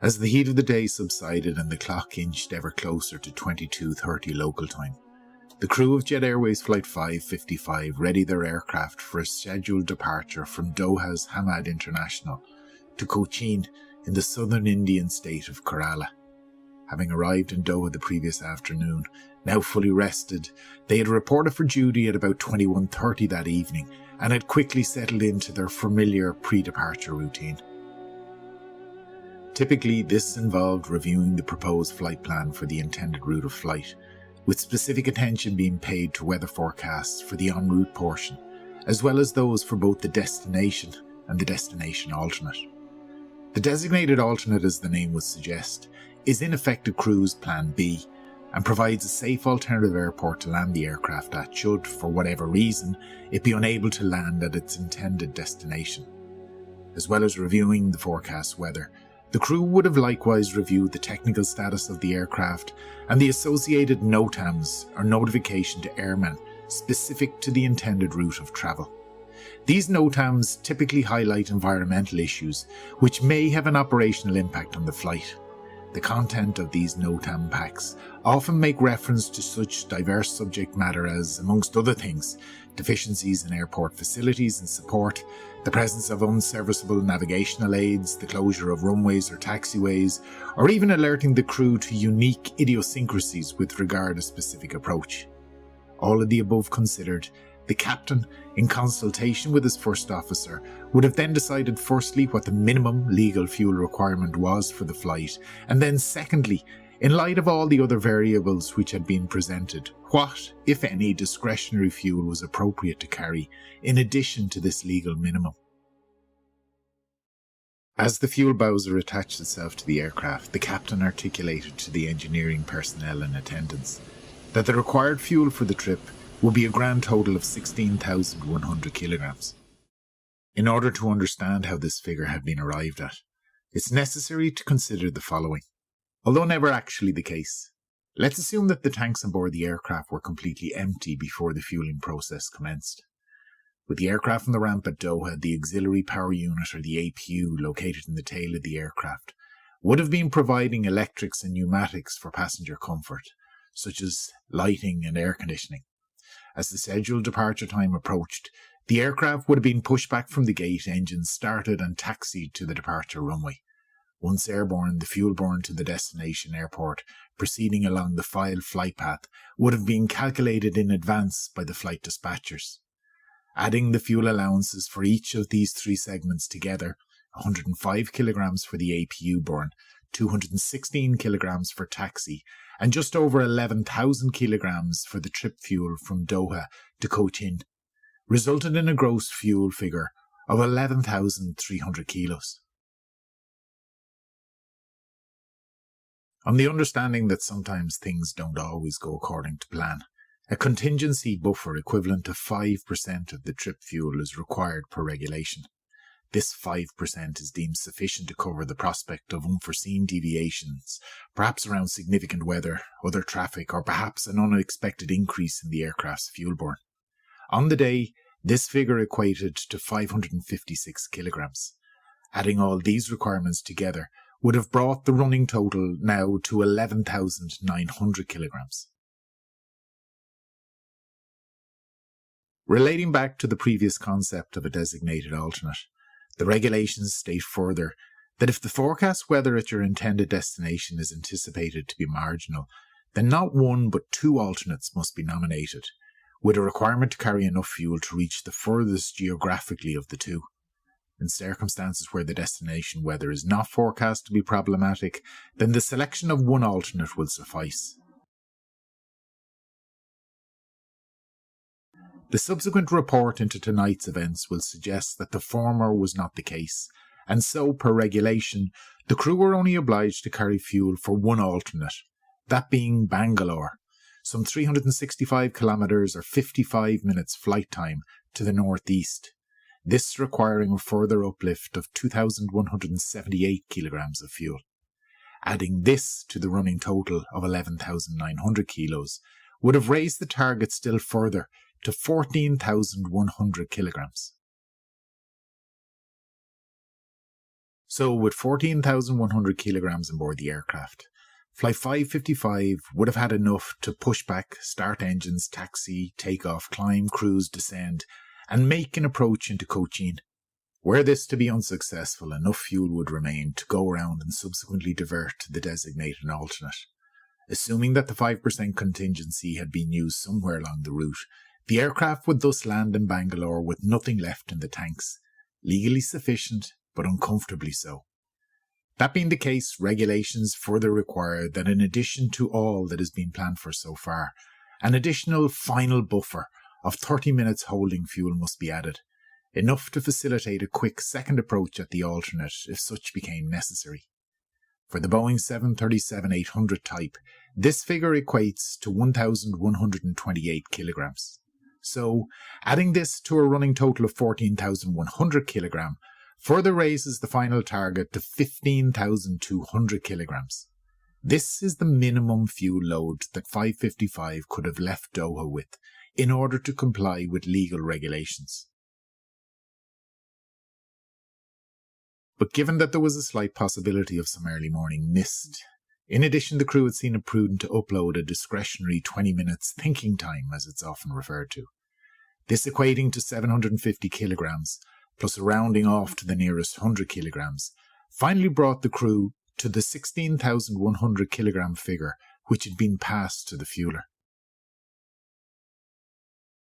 As the heat of the day subsided and the clock inched ever closer to 22:30 local time, the crew of Jet Airways Flight 555 readied their aircraft for a scheduled departure from Doha's Hamad International to Cochin in the southern Indian state of Kerala. Having arrived in Doha the previous afternoon, now fully rested, they had reported for duty at about 21:30 that evening and had quickly settled into their familiar pre-departure routine. Typically, this involved reviewing the proposed flight plan for the intended route of flight, with specific attention being paid to weather forecasts for the en route portion, as well as those for both the destination and the destination alternate. The designated alternate, as the name would suggest, is in effect a crew's plan B, and provides a safe alternative airport to land the aircraft at should, for whatever reason, it be unable to land at its intended destination. As well as reviewing the forecast weather, the crew would have likewise reviewed the technical status of the aircraft and the associated NOTAMs, or notification to airmen, specific to the intended route of travel. These NOTAMs typically highlight environmental issues which may have an operational impact on the flight. The content of these NOTAM packs often make reference to such diverse subject matter as, amongst other things, deficiencies in airport facilities and support, the presence of unserviceable navigational aids, the closure of runways or taxiways, or even alerting the crew to unique idiosyncrasies with regard to specific approach. All of the above considered, the captain, in consultation with his first officer, would have then decided firstly what the minimum legal fuel requirement was for the flight, and then secondly, in light of all the other variables which had been presented, what, if any, discretionary fuel was appropriate to carry in addition to this legal minimum. As the fuel bowser attached itself to the aircraft, the captain articulated to the engineering personnel in attendance that the required fuel for the trip would be a grand total of 16,100 kilograms. In order to understand how this figure had been arrived at, it's necessary to consider the following. Although never actually the case, let's assume that the tanks on board the aircraft were completely empty before the fueling process commenced. With the aircraft on the ramp at Doha, the auxiliary power unit, or the APU, located in the tail of the aircraft, would have been providing electrics and pneumatics for passenger comfort, such as lighting and air conditioning. As the scheduled departure time approached, the aircraft would have been pushed back from the gate, engines started and taxied to the departure runway. Once airborne, the fuel burn to the destination airport, proceeding along the filed flight path, would have been calculated in advance by the flight dispatchers. Adding the fuel allowances for each of these three segments together, 105 kilograms for the APU burn, 216 kilograms for taxi, and just over 11,000 kilograms for the trip fuel from Doha to Cochin, resulted in a gross fuel figure of 11,300 kilos. On the understanding that sometimes things don't always go according to plan, a contingency buffer equivalent to 5% of the trip fuel is required per regulation. This 5% is deemed sufficient to cover the prospect of unforeseen deviations, perhaps around significant weather, other traffic, or perhaps an unexpected increase in the aircraft's fuel burn. On the day, this figure equated to 556 kilograms. Adding all these requirements together would have brought the running total now to 11,900 kilograms. Relating back to the previous concept of a designated alternate, the regulations state further that if the forecast weather at your intended destination is anticipated to be marginal, then not one but two alternates must be nominated, with a requirement to carry enough fuel to reach the furthest geographically of the two. In circumstances where the destination weather is not forecast to be problematic, then the selection of one alternate will suffice. The subsequent report into tonight's events will suggest that the former was not the case, and so, per regulation, the crew were only obliged to carry fuel for one alternate, that being Bangalore, some 365 kilometres or 55 minutes flight time to the northeast, this requiring a further uplift of 2,178 kilograms of fuel. Adding this to the running total of 11,900 kilos would have raised the target still further to 14,100 kilograms. So, with 14,100 kilograms on board the aircraft, Flight 555 would have had enough to push back, start engines, taxi, take off, climb, cruise, descend, and make an approach into Cochin. Were this to be unsuccessful, enough fuel would remain to go around and subsequently divert to the designated alternate. Assuming that the 5% contingency had been used somewhere along the route, the aircraft would thus land in Bangalore with nothing left in the tanks, legally sufficient but uncomfortably so. That being the case, regulations further require that in addition to all that has been planned for so far, an additional final buffer of 30 minutes holding fuel must be added, enough to facilitate a quick second approach at the alternate if such became necessary. For the Boeing 737-800 type, this figure equates to 1,128 kilograms. So, adding this to a running total of 14,100 kilogram further raises the final target to 15,200 kilograms. This is the minimum fuel load that 555 could have left Doha with in order to comply with legal regulations. But given that there was a slight possibility of some early morning mist, in addition the crew had seen it prudent to upload a discretionary 20 minutes thinking time, as it's often referred to. This equating to 750 kilograms, plus a rounding off to the nearest 100 kilograms, finally brought the crew to the 16,100 kilogram figure which had been passed to the fueler.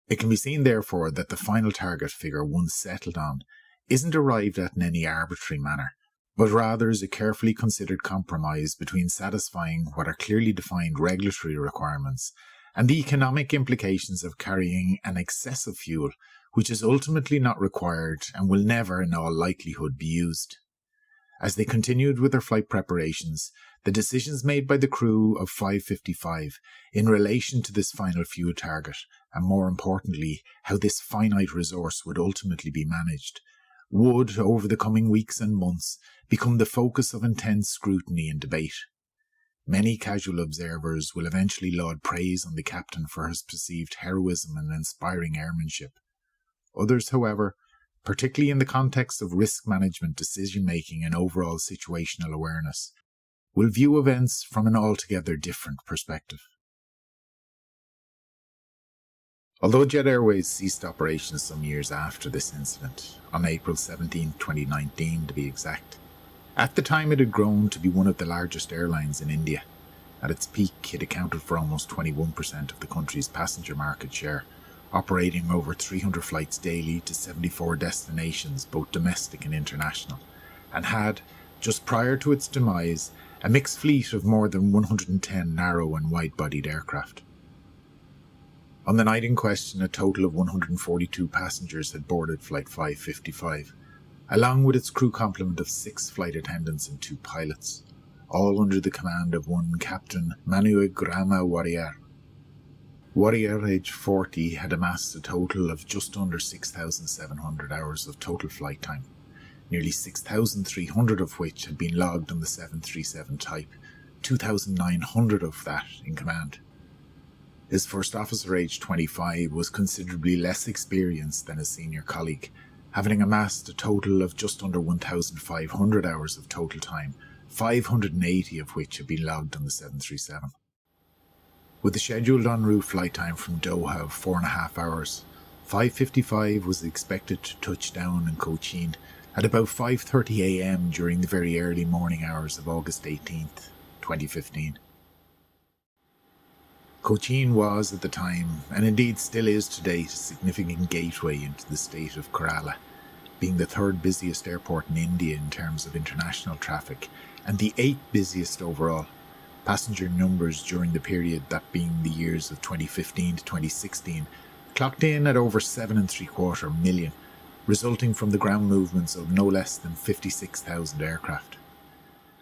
It can be seen therefore that the final target figure once settled on isn't arrived at in any arbitrary manner, but rather is a carefully considered compromise between satisfying what are clearly defined regulatory requirements and the economic implications of carrying an excessive fuel which is ultimately not required and will never in all likelihood be used. As they continued with their flight preparations, the decisions made by the crew of 555 in relation to this final fuel target, and more importantly, how this finite resource would ultimately be managed, would, over the coming weeks and months, become the focus of intense scrutiny and debate. Many casual observers will eventually laud praise on the captain for his perceived heroism and inspiring airmanship. Others, however, particularly in the context of risk management, decision-making and overall situational awareness, will view events from an altogether different perspective. Although Jet Airways ceased operations some years after this incident, on April 17, 2019 to be exact, at the time it had grown to be one of the largest airlines in India. At its peak, it accounted for almost 21% of the country's passenger market share, operating over 300 flights daily to 74 destinations, both domestic and international, and had, just prior to its demise, a mixed fleet of more than 110 narrow and wide-bodied aircraft. On the night in question, a total of 142 passengers had boarded Flight 555, along with its crew complement of 6 flight attendants and 2 pilots, all under the command of one Captain Manuegrama Warrior. Warrior, aged 40, had amassed a total of just under 6,700 hours of total flight time, nearly 6,300 of which had been logged on the 737 type, 2,900 of that in command. His first officer, aged 25, was considerably less experienced than his senior colleague, having amassed a total of just under 1,500 hours of total time, 580 of which had been logged on the 737. With the scheduled en route flight time from Doha of 4.5 hours, 555 was expected to touch down in Cochin at about 5:30 a.m. during the very early morning hours of August 18th, 2015. Cochin was at the time, and indeed still is today, a significant gateway into the state of Kerala, being the 3rd busiest airport in India in terms of international traffic, and the 8th busiest overall. Passenger numbers during the period, that being the years of 2015 to 2016, clocked in at over 7.75 million, resulting from the ground movements of no less than 56,000 aircraft.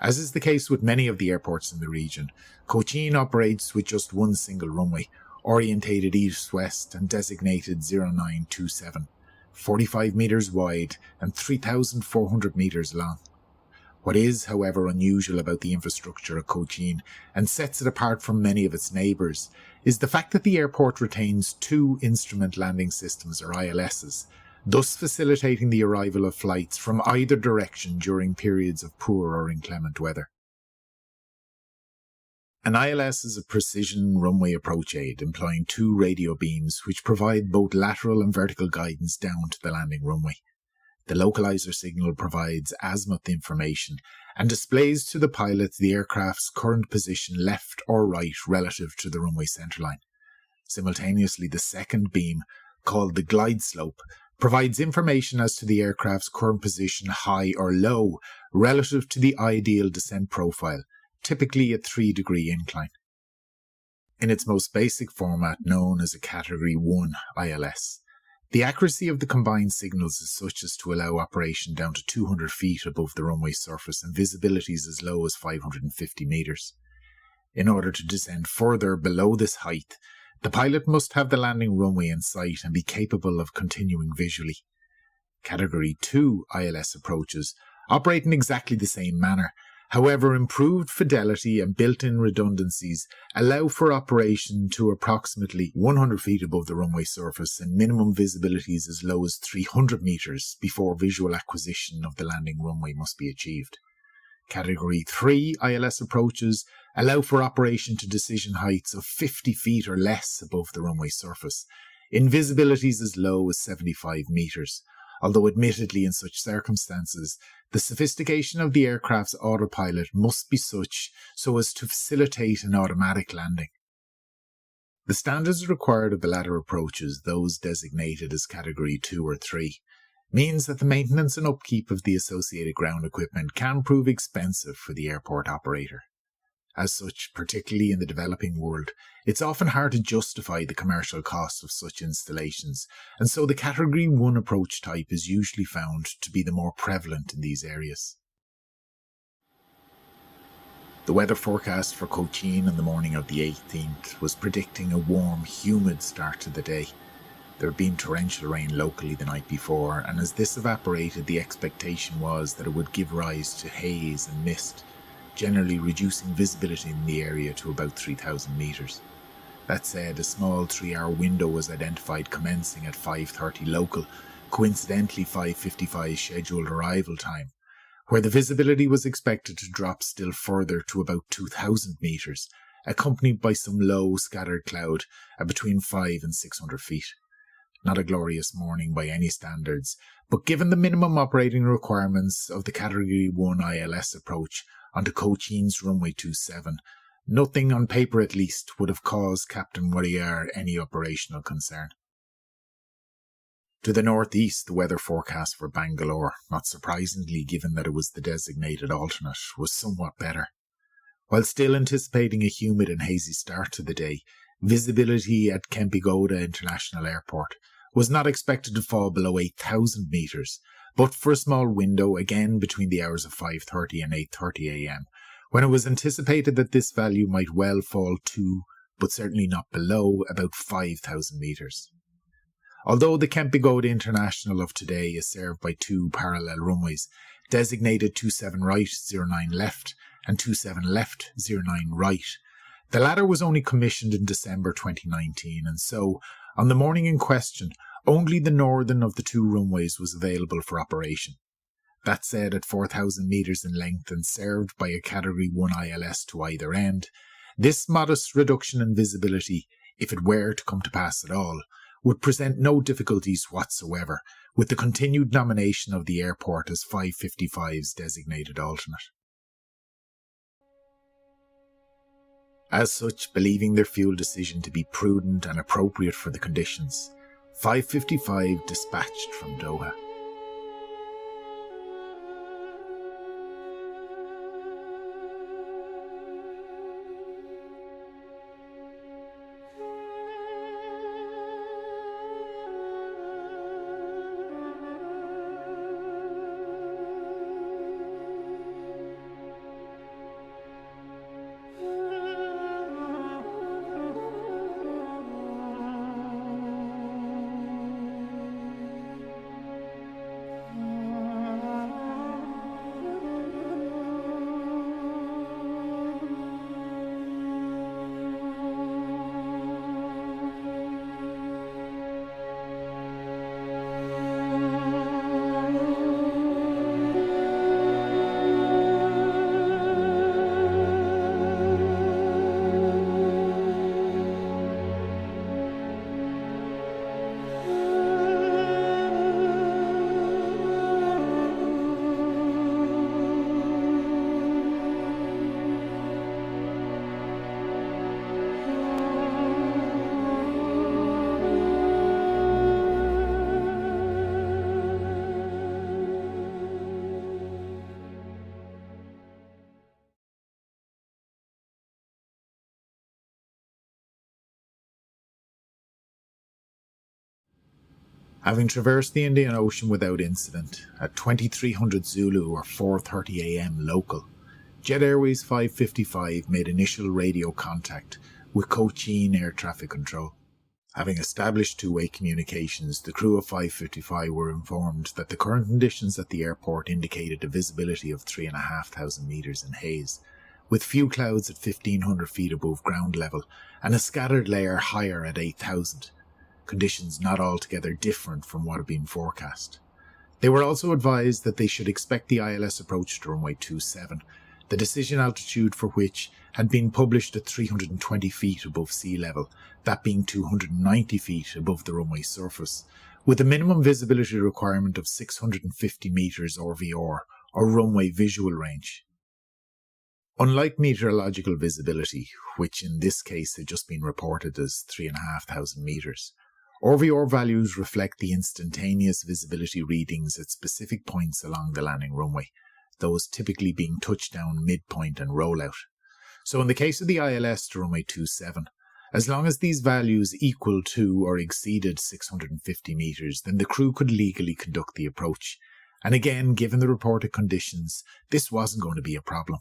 As is the case with many of the airports in the region, Cochin operates with just one single runway, orientated east-west and designated 0927, 45 metres wide and 3,400 metres long. What is, however, unusual about the infrastructure of Cochin and sets it apart from many of its neighbours is the fact that the airport retains 2 instrument landing systems, or ILSs, thus facilitating the arrival of flights from either direction during periods of poor or inclement weather. An ILS is a precision runway approach aid employing two radio beams which provide both lateral and vertical guidance down to the landing runway. The localizer signal provides azimuth information and displays to the pilot the aircraft's current position left or right relative to the runway centerline. Simultaneously, the second beam, called the glide slope, provides information as to the aircraft's current position high or low relative to the ideal descent profile, typically a 3-degree incline. In its most basic format, known as a Category 1 ILS, the accuracy of the combined signals is such as to allow operation down to 200 feet above the runway surface and visibilities as low as 550 metres. In order to descend further below this height, the pilot must have the landing runway in sight and be capable of continuing visually. Category 2 ILS approaches operate in exactly the same manner. However, improved fidelity and built-in redundancies allow for operation to approximately 100 feet above the runway surface and minimum visibilities as low as 300 metres before visual acquisition of the landing runway must be achieved. Category 3 ILS approaches allow for operation to decision heights of 50 feet or less above the runway surface, in visibilities as low as 75 metres, although admittedly in such circumstances, the sophistication of the aircraft's autopilot must be such so as to facilitate an automatic landing. The standards required of the latter approaches, those designated as Category 2 or 3, means that the maintenance and upkeep of the associated ground equipment can prove expensive for the airport operator. As such, particularly in the developing world, it's often hard to justify the commercial costs of such installations, and so the Category 1 approach type is usually found to be the more prevalent in these areas. The weather forecast for Cochin on the morning of the 18th was predicting a warm, humid start to the day. There had been torrential rain locally the night before, and as this evaporated, the expectation was that it would give rise to haze and mist, generally reducing visibility in the area to about 3,000 metres. That said, a small 3-hour window was identified commencing at 5:30 local, coincidentally 5:55 scheduled arrival time, where the visibility was expected to drop still further to about 2,000 metres, accompanied by some low scattered cloud at between 500 and 600 feet. Not a glorious morning by any standards, but given the minimum operating requirements of the Category 1 ILS approach onto Cochin's runway 27, nothing on paper at least would have caused Captain Warrior any operational concern. To the northeast, the weather forecast for Bangalore, not surprisingly given that it was the designated alternate, was somewhat better. While still anticipating a humid and hazy start to the day, visibility at Kempegowda International Airport was not expected to fall below 8,000 metres, but for a small window, again between the hours of 5:30 and 8:30 a.m, when it was anticipated that this value might well fall to, but certainly not below, about 5,000 metres. Although the Kempegowda International of today is served by two parallel runways, designated 27 right, 09 left, and 27 left, 09 right, the latter was only commissioned in December 2019, and so, on the morning in question, only the northern of the two runways was available for operation. That said, at 4,000 metres in length and served by a Category 1 ILS to either end, this modest reduction in visibility, if it were to come to pass at all, would present no difficulties whatsoever, with the continued nomination of the airport as 555's designated alternate. As such, believing their fuel decision to be prudent and appropriate for the conditions, 555 dispatched from Doha. Having traversed the Indian Ocean without incident, at 2300 Zulu or 4:30 am local, Jet Airways 555 made initial radio contact with Cochin Air Traffic Control. Having established two-way communications, the crew of 555 were informed that the current conditions at the airport indicated a visibility of 3,500 metres in haze, with few clouds at 1,500 feet above ground level and a scattered layer higher at 8,000. Conditions not altogether different from what had been forecast. They were also advised that they should expect the ILS approach to runway 27, the decision altitude for which had been published at 320 feet above sea level, that being 290 feet above the runway surface, with a minimum visibility requirement of 650 metres RVR, or runway visual range. Unlike meteorological visibility, which in this case had just been reported as 3,500 metres, RVR values reflect the instantaneous visibility readings at specific points along the landing runway, those typically being touchdown, midpoint and rollout. So in the case of the ILS to runway 27, as long as these values equal to or exceeded 650 metres, then the crew could legally conduct the approach. And again, given the reported conditions, this wasn't going to be a problem.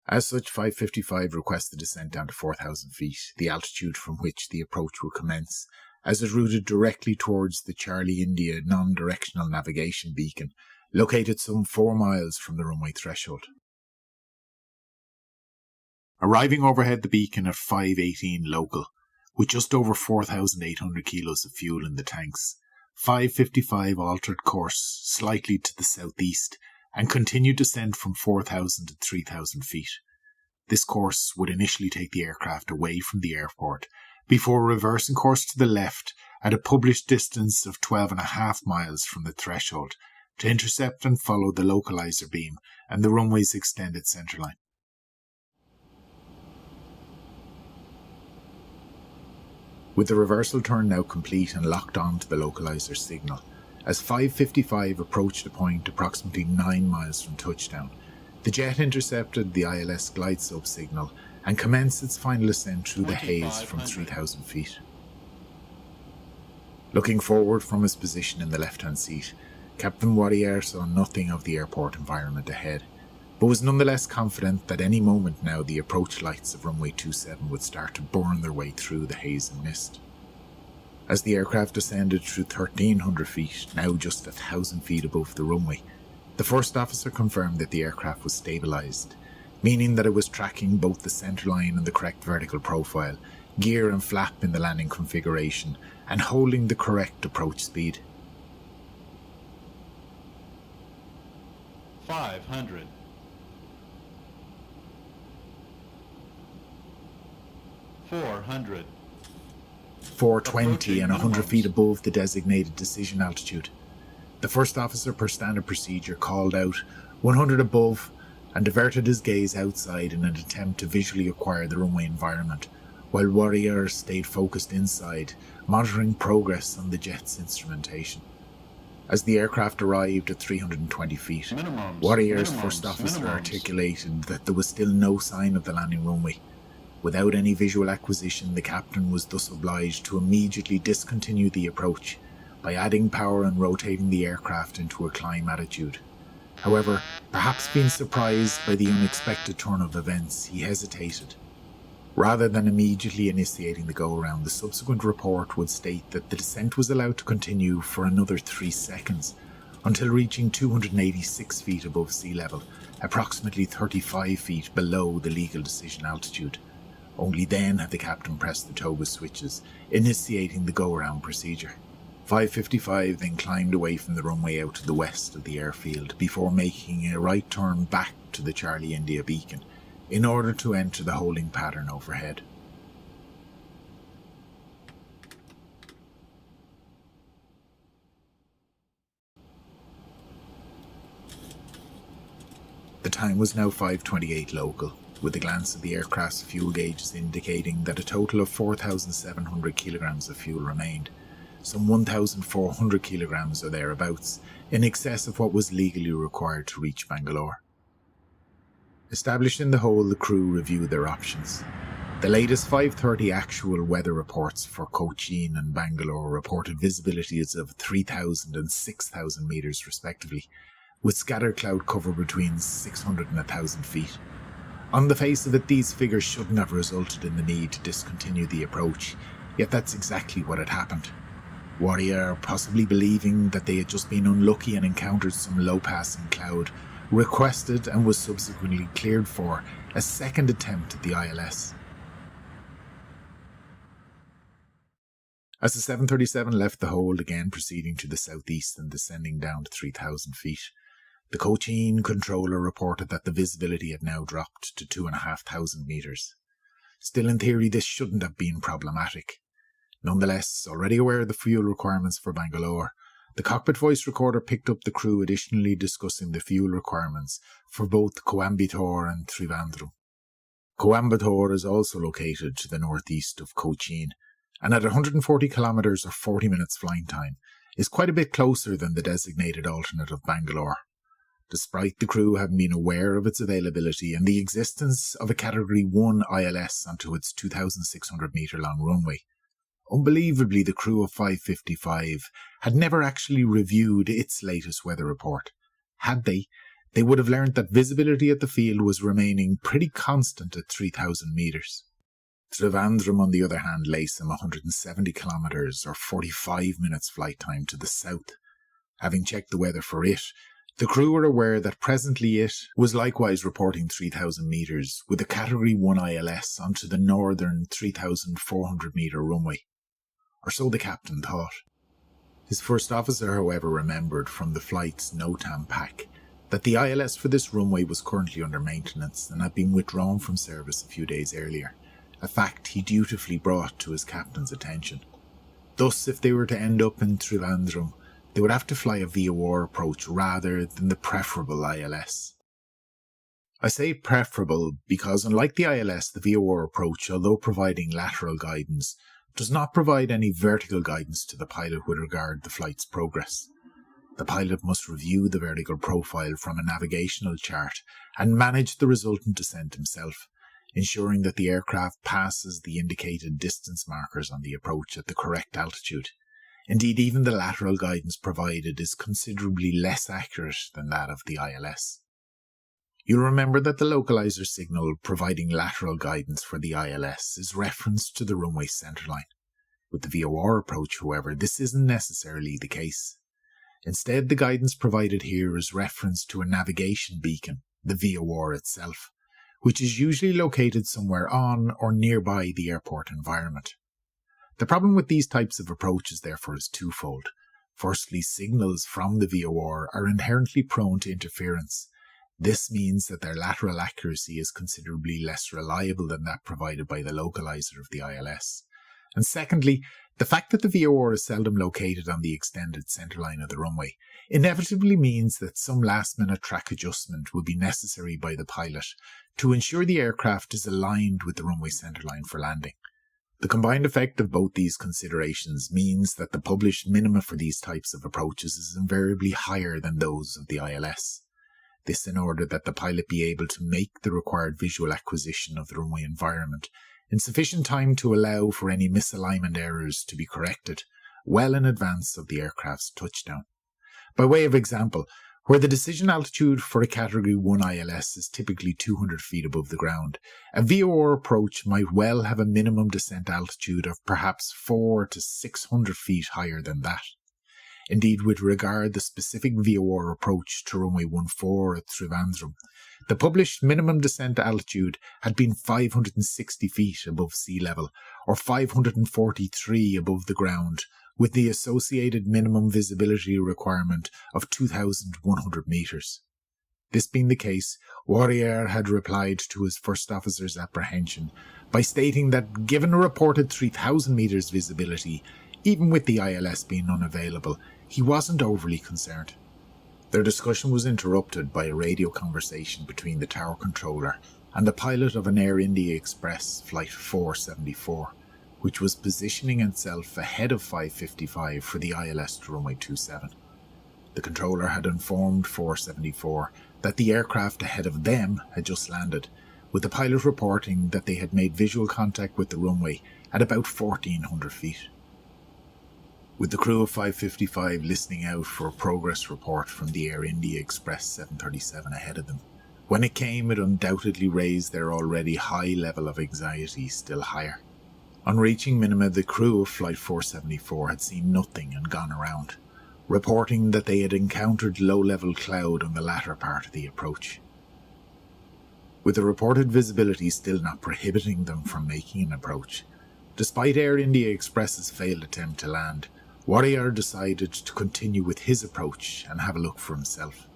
As such, 555 requested descent down to 4,000 feet, the altitude from which the approach would commence, as it routed directly towards the Charlie India non-directional navigation beacon, located some 4 miles from the runway threshold. Arriving overhead the beacon at 5:18 local, with just over 4,800 kilos of fuel in the tanks, 555 altered course slightly to the southeast and continued descent from 4,000 to 3,000 feet. This course would initially take the aircraft away from the airport, before reversing course to the left at a published distance of 12.5 miles from the threshold, to intercept and follow the localizer beam and the runway's extended centerline. With the reversal turn now complete and locked on to the localizer signal, as 555 approached a point approximately 9 miles from touchdown, the jet intercepted the ILS glide slope signal and commenced its final ascent through the haze from 3,000 feet. Looking forward from his position in the left-hand seat, Captain Warrier saw nothing of the airport environment ahead, but was nonetheless confident that any moment now the approach lights of runway 27 would start to burn their way through the haze and mist. As the aircraft descended through 1,300 feet, now just 1,000 feet above the runway, the first officer confirmed that the aircraft was stabilised, meaning that it was tracking both the centerline and the correct vertical profile, gear and flap in the landing configuration, and holding the correct approach speed. 500. 400. 420 and 100 feet above the designated decision altitude. The first officer per standard procedure called out 100 above and diverted his gaze outside in an attempt to visually acquire the runway environment, while Warrior stayed focused inside, monitoring progress on the jet's instrumentation. As the aircraft arrived at 320 feet, Warrior's first officer articulated that there was still no sign of the landing runway. Without any visual acquisition, the captain was thus obliged to immediately discontinue the approach by adding power and rotating the aircraft into a climb attitude. However, perhaps being surprised by the unexpected turn of events, he hesitated. Rather than immediately initiating the go-around, the subsequent report would state that the descent was allowed to continue for another 3 seconds, until reaching 286 feet above sea level, approximately 35 feet below the legal decision altitude. Only then had the captain pressed the toga switches, initiating the go-around procedure. 555 then climbed away from the runway out to the west of the airfield before making a right turn back to the Charlie India beacon in order to enter the holding pattern overhead. The time was now 5:28 local, with a glance at the aircraft's fuel gauges indicating that a total of 4,700 kilograms of fuel remained, some 1,400 kilograms or thereabouts, in excess of what was legally required to reach Bangalore. Established in the hole, the crew reviewed their options. The latest 5:30 actual weather reports for Cochin and Bangalore reported visibilities of 3,000 and 6,000 metres respectively, with scattered cloud cover between 600 and 1,000 feet. On the face of it, these figures shouldn't have resulted in the need to discontinue the approach, yet that's exactly what had happened. Warrior, possibly believing that they had just been unlucky and encountered some low-passing cloud, requested and was subsequently cleared for a second attempt at the ILS. As the 737 left the hold, again proceeding to the southeast and descending down to 3,000 feet, the Cochin controller reported that the visibility had now dropped to 2,500 metres. Still, in theory, this shouldn't have been problematic. Nonetheless, already aware of the fuel requirements for Bangalore, the cockpit voice recorder picked up the crew additionally discussing the fuel requirements for both Coimbatore and Trivandrum. Coimbatore is also located to the northeast of Cochin, and at 140 kilometres or 40 minutes flying time, is quite a bit closer than the designated alternative Bangalore. Despite the crew having been aware of its availability and the existence of a Category 1 ILS onto its 2,600 metre long runway, unbelievably the crew of 555 had never actually reviewed its latest weather report. Had they would have learned that visibility at the field was remaining pretty constant at 3,000 metres. Trivandrum, on the other hand, lay some 170 kilometres or 45 minutes flight time to the south. Having checked the weather for it, the crew were aware that presently it was likewise reporting 3,000 metres with a Category 1 ILS onto the northern 3,400 metre runway. Or so the captain thought. His first officer, however, remembered from the flight's NOTAM pack that the ILS for this runway was currently under maintenance and had been withdrawn from service a few days earlier, a fact he dutifully brought to his captain's attention. Thus, if they were to end up in Trivandrum, they would have to fly a VOR approach rather than the preferable ILS. I say preferable because, unlike the ILS, the VOR approach, although providing lateral guidance, does not provide any vertical guidance to the pilot with regard to the flight's progress. The pilot must review the vertical profile from a navigational chart and manage the resultant descent himself, ensuring that the aircraft passes the indicated distance markers on the approach at the correct altitude. Indeed, even the lateral guidance provided is considerably less accurate than that of the ILS. You'll remember that the localizer signal providing lateral guidance for the ILS is referenced to the runway centerline. With the VOR approach, however, this isn't necessarily the case. Instead, the guidance provided here is referenced to a navigation beacon, the VOR itself, which is usually located somewhere on or nearby the airport environment. The problem with these types of approaches, therefore, is twofold. Firstly, signals from the VOR are inherently prone to interference. This means that their lateral accuracy is considerably less reliable than that provided by the localizer of the ILS. And secondly, the fact that the VOR is seldom located on the extended centerline of the runway inevitably means that some last-minute track adjustment will be necessary by the pilot to ensure the aircraft is aligned with the runway centerline for landing. The combined effect of both these considerations means that the published minima for these types of approaches is invariably higher than those of the ILS. This in order that the pilot be able to make the required visual acquisition of the runway environment in sufficient time to allow for any misalignment errors to be corrected well in advance of the aircraft's touchdown. By way of example, where the decision altitude for a Category 1 ILS is typically 200 feet above the ground, a VOR approach might well have a minimum descent altitude of perhaps 400 to 600 feet higher than that. Indeed, with regard the specific VOR approach to runway 14 at Trivandrum, the published minimum descent altitude had been 560 feet above sea level, or 543 above the ground, with the associated minimum visibility requirement of 2,100 metres. This being the case, Warrior had replied to his first officer's apprehension by stating that given a reported 3,000 metres visibility, even with the ILS being unavailable, he wasn't overly concerned. Their discussion was interrupted by a radio conversation between the tower controller and the pilot of an Air India Express Flight 474, which was positioning itself ahead of 555 for the ILS to runway 27. The controller had informed 474 that the aircraft ahead of them had just landed, with the pilot reporting that they had made visual contact with the runway at about 1,400 feet. With the crew of 555 listening out for a progress report from the Air India Express 737 ahead of them, when it came, it undoubtedly raised their already high level of anxiety still higher. On reaching minima, the crew of Flight 474 had seen nothing and gone around, reporting that they had encountered low-level cloud on the latter part of the approach. With the reported visibility still not prohibiting them from making an approach, despite Air India Express's failed attempt to land, Warrior decided to continue with his approach and have a look for himself.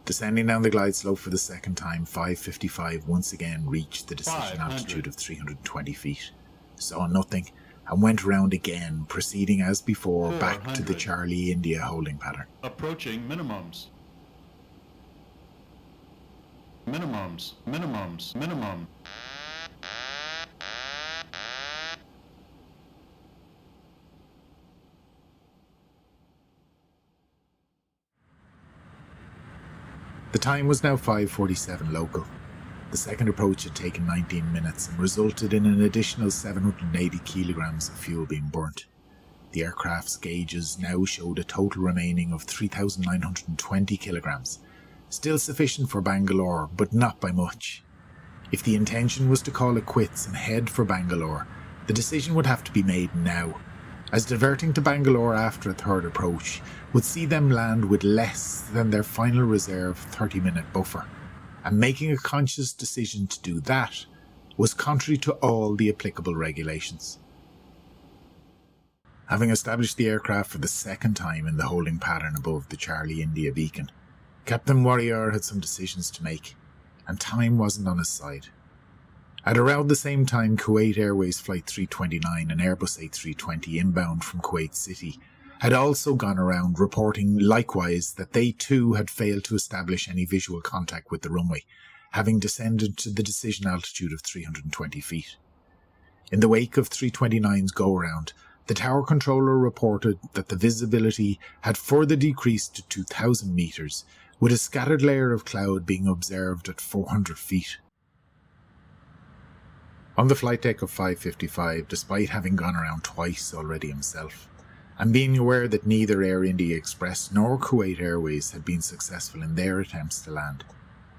Descending down the glide slope for the second time, 555 once again reached the decision altitude of 320 feet, saw nothing, and went round again, proceeding as before back to the Charlie India holding pattern. Approaching minimums. Minimums, minimums, minimum. The time was now 5:47 local. The second approach had taken 19 minutes and resulted in an additional 780 kilograms of fuel being burnt. The aircraft's gauges now showed a total remaining of 3,920 kilograms, still sufficient for Bangalore, but not by much. If the intention was to call it quits and head for Bangalore, the decision would have to be made now, as diverting to Bangalore after a third approach would see them land with less than their final reserve 30-minute buffer, and making a conscious decision to do that was contrary to all the applicable regulations. Having established the aircraft for the second time in the holding pattern above the Charlie India beacon, Captain Warrior had some decisions to make, and time wasn't on his side. At around the same time, Kuwait Airways Flight 329 and Airbus A320 inbound from Kuwait City had also gone around, reporting likewise that they too had failed to establish any visual contact with the runway, having descended to the decision altitude of 320 feet. In the wake of 329's go-around, the tower controller reported that the visibility had further decreased to 2,000 metres, with a scattered layer of cloud being observed at 400 feet. On the flight deck of 555, despite having gone around twice already himself, and being aware that neither Air India Express nor Kuwait Airways had been successful in their attempts to land,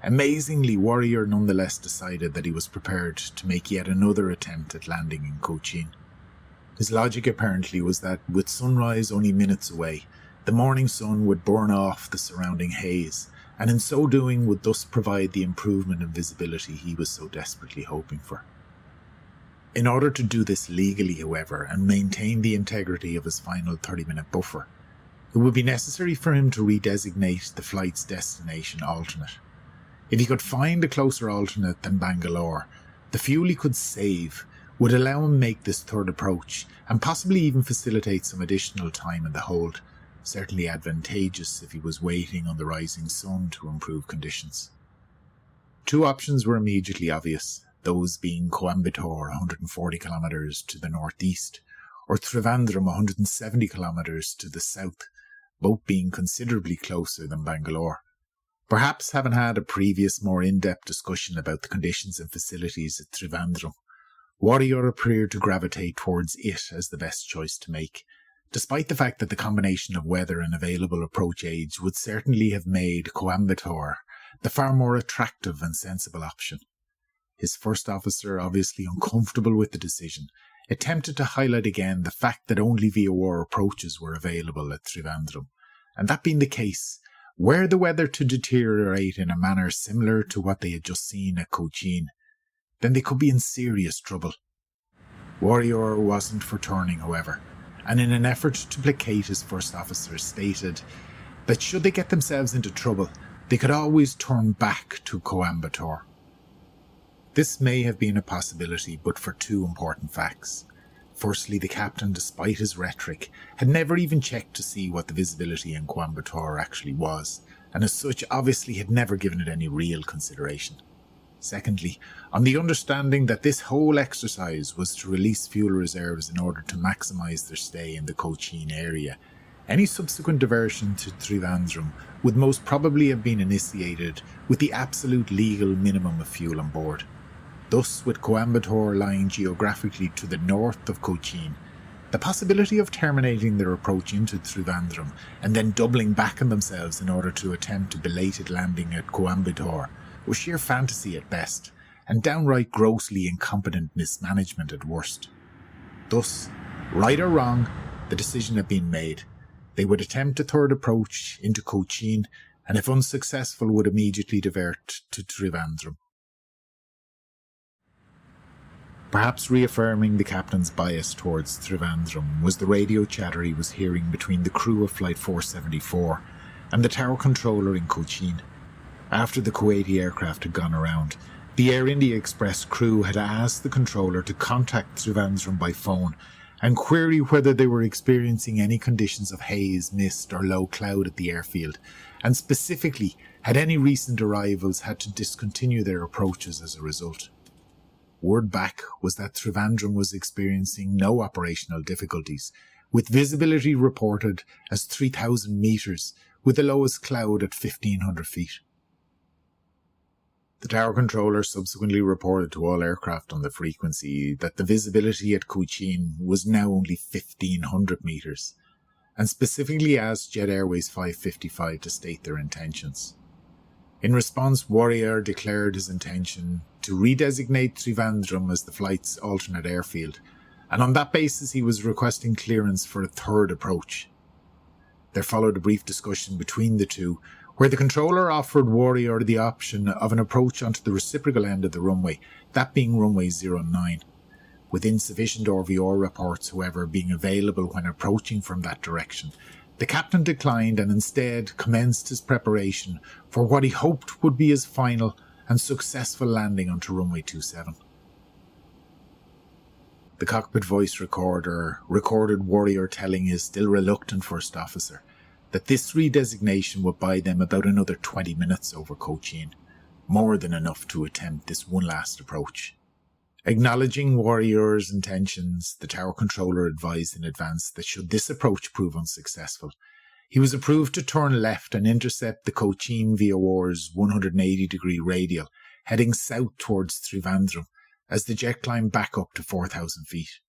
amazingly Warrior nonetheless decided that he was prepared to make yet another attempt at landing in Cochin. His logic apparently was that, with sunrise only minutes away, the morning sun would burn off the surrounding haze, and in so doing would thus provide the improvement in visibility he was so desperately hoping for. In order to do this legally, however, and maintain the integrity of his final 30-minute buffer, it would be necessary for him to redesignate the flight's destination alternate. If he could find a closer alternate than Bangalore, the fuel he could save would allow him make this third approach and possibly even facilitate some additional time in the hold, certainly advantageous if he was waiting on the rising sun to improve conditions. Two options were immediately obvious, those being Coimbatore 140 kilometres to the northeast, or Trivandrum 170 kilometres to the south, both being considerably closer than Bangalore. Perhaps having had a previous more in-depth discussion about the conditions and facilities at Trivandrum, Warrior appeared to gravitate towards it as the best choice to make, despite the fact that the combination of weather and available approach aids would certainly have made Coimbatore the far more attractive and sensible option. His first officer, obviously uncomfortable with the decision, attempted to highlight again the fact that only VOR approaches were available at Trivandrum, and that being the case, were the weather to deteriorate in a manner similar to what they had just seen at Cochin, then they could be in serious trouble. Warrior wasn't for turning, however, and in an effort to placate his first officer stated that should they get themselves into trouble, they could always turn back to Coimbatore. This may have been a possibility, but for two important facts. Firstly, the captain, despite his rhetoric, had never even checked to see what the visibility in Coimbatore actually was, and as such obviously had never given it any real consideration. Secondly, on the understanding that this whole exercise was to release fuel reserves in order to maximise their stay in the Cochin area, any subsequent diversion to Trivandrum would most probably have been initiated with the absolute legal minimum of fuel on board. Thus, with Coimbatore lying geographically to the north of Cochin, the possibility of terminating their approach into Trivandrum and then doubling back on themselves in order to attempt a belated landing at Coimbatore was sheer fantasy at best, and downright grossly incompetent mismanagement at worst. Thus, right or wrong, the decision had been made. They would attempt a third approach into Cochin, and if unsuccessful would immediately divert to Trivandrum. Perhaps reaffirming the captain's bias towards Trivandrum was the radio chatter he was hearing between the crew of Flight 474 and the tower controller in Cochin. After the Kuwaiti aircraft had gone around, the Air India Express crew had asked the controller to contact Trivandrum by phone and query whether they were experiencing any conditions of haze, mist or low cloud at the airfield, and specifically had any recent arrivals had to discontinue their approaches as a result. Word back was that Trivandrum was experiencing no operational difficulties, with visibility reported as 3,000 metres, with the lowest cloud at 1,500 feet. The tower controller subsequently reported to all aircraft on the frequency that the visibility at Cochin was now only 1,500 metres, and specifically asked Jet Airways 555 to state their intentions. In response, Warrior declared his intention to redesignate Trivandrum as the flight's alternate airfield, and on that basis he was requesting clearance for a third approach. There followed a brief discussion between the two, where the controller offered Warrior the option of an approach onto the reciprocal end of the runway, that being runway 09, with insufficient RVR reports, however, being available when approaching from that direction. The captain declined and instead commenced his preparation for what he hoped would be his final and successful landing onto runway 27. The cockpit voice recorder recorded Warrior telling his still reluctant first officer that this redesignation would buy them about another 20 minutes over Cochin, more than enough to attempt this one last approach. Acknowledging Warrior's intentions, the tower controller advised in advance that should this approach prove unsuccessful, he was approved to turn left and intercept the Cochin VOR's 180-degree radial, heading south towards Trivandrum as the jet climbed back up to 4,000 feet.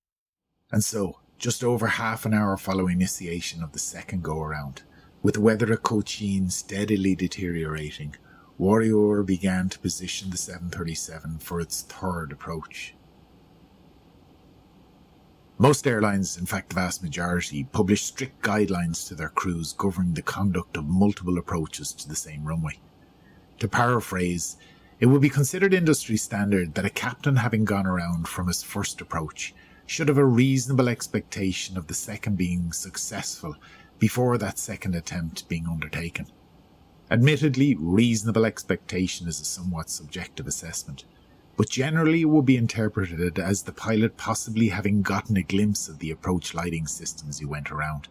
And so, just over half an hour following initiation of the second go-around, with the weather at Cochin steadily deteriorating, Warrior began to position the 737 for its third approach. Most airlines, in fact the vast majority, publish strict guidelines to their crews governing the conduct of multiple approaches to the same runway. To paraphrase, it would be considered industry standard that a captain having gone around from his first approach should have a reasonable expectation of the second being successful before that second attempt being undertaken. Admittedly, reasonable expectation is a somewhat subjective assessment, but generally it would be interpreted as the pilot possibly having gotten a glimpse of the approach lighting system as he went around,